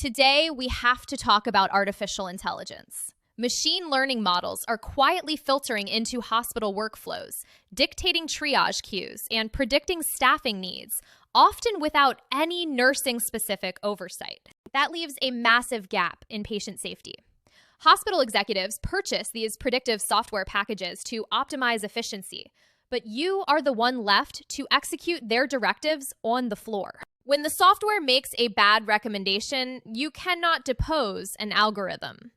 Today, we have to talk about artificial intelligence. Machine learning models are quietly filtering into hospital workflows, dictating triage queues, and predicting staffing needs, often without any nursing-specific oversight. That leaves a massive gap in patient safety. Hospital executives purchase these predictive software packages to optimize efficiency, but you are the one left to execute their directives on the floor. When the software makes a bad recommendation, you cannot depose an algorithm.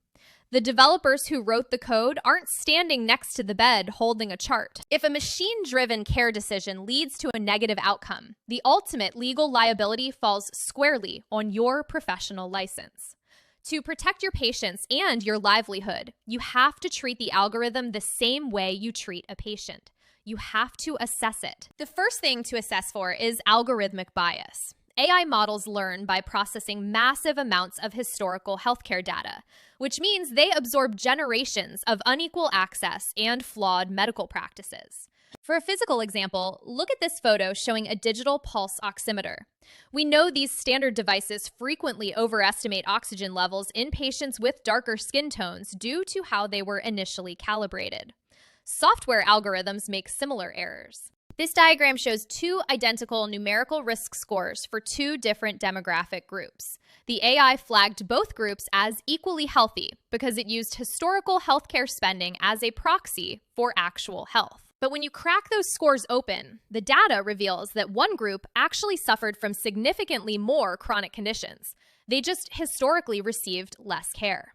The developers who wrote the code aren't standing next to the bed holding a chart. If a machine-driven care decision leads to a negative outcome, the ultimate legal liability falls squarely on your professional license. To protect your patients and your livelihood, you have to treat the algorithm the same way you treat a patient. You have to assess it. The first thing to assess for is algorithmic bias. AI models learn by processing massive amounts of historical healthcare data, which means they absorb generations of unequal access and flawed medical practices. For a physical example, look at this photo showing a digital pulse oximeter. We know these standard devices frequently overestimate oxygen levels in patients with darker skin tones due to how they were initially calibrated. Software algorithms make similar errors. This diagram shows two identical numerical risk scores for two different demographic groups. The AI flagged both groups as equally healthy because it used historical healthcare spending as a proxy for actual health. But when you crack those scores open, the data reveals that one group actually suffered from significantly more chronic conditions. They just historically received less care.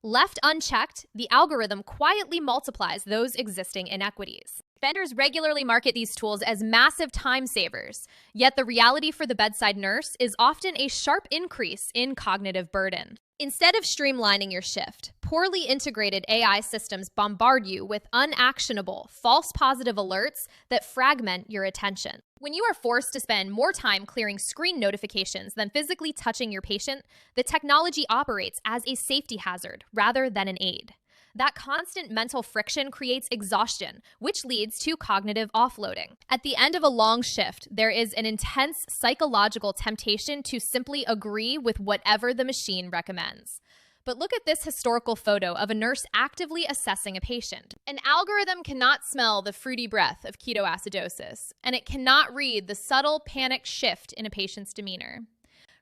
Left unchecked, the algorithm quietly multiplies those existing inequities. Vendors regularly market these tools as massive time savers, yet the reality for the bedside nurse is often a sharp increase in cognitive burden. Instead of streamlining your shift, poorly integrated AI systems bombard you with unactionable, false positive alerts that fragment your attention. When you are forced to spend more time clearing screen notifications than physically touching your patient, the technology operates as a safety hazard rather than an aid. That constant mental friction creates exhaustion, which leads to cognitive offloading. At the end of a long shift, there is an intense psychological temptation to simply agree with whatever the machine recommends. But look at this historical photo of a nurse actively assessing a patient. An algorithm cannot smell the fruity breath of ketoacidosis, and it cannot read the subtle panic shift in a patient's demeanor.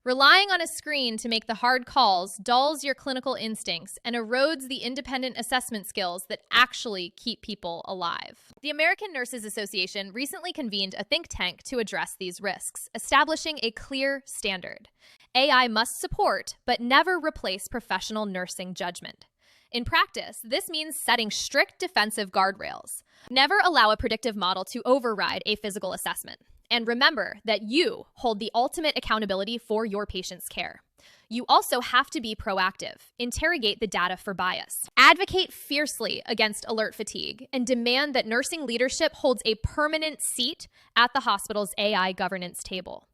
Relying on a screen to make the hard calls dulls your clinical instincts and erodes the independent assessment skills that actually keep people alive. The American Nurses Association recently convened a think tank to address these risks, establishing a clear standard. AI must support, but never replace professional nursing judgment. In practice, this means setting strict defensive guardrails. Never allow a predictive model to override a physical assessment. And remember that you hold the ultimate accountability for your patient's care. You also have to be proactive, interrogate the data for bias, advocate fiercely against alert fatigue, and demand that nursing leadership holds a permanent seat at the hospital's AI governance table.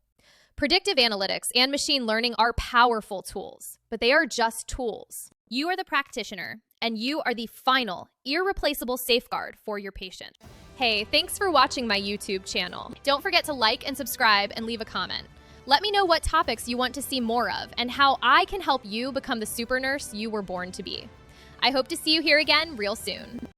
Predictive analytics and machine learning are powerful tools, but they are just tools. You are the practitioner, and you are the final, irreplaceable safeguard for your patient. Hey, thanks for watching my YouTube channel. Don't forget to like and subscribe and leave a comment. Let me know what topics you want to see more of and how I can help you become the super nurse you were born to be. I hope to see you here again real soon.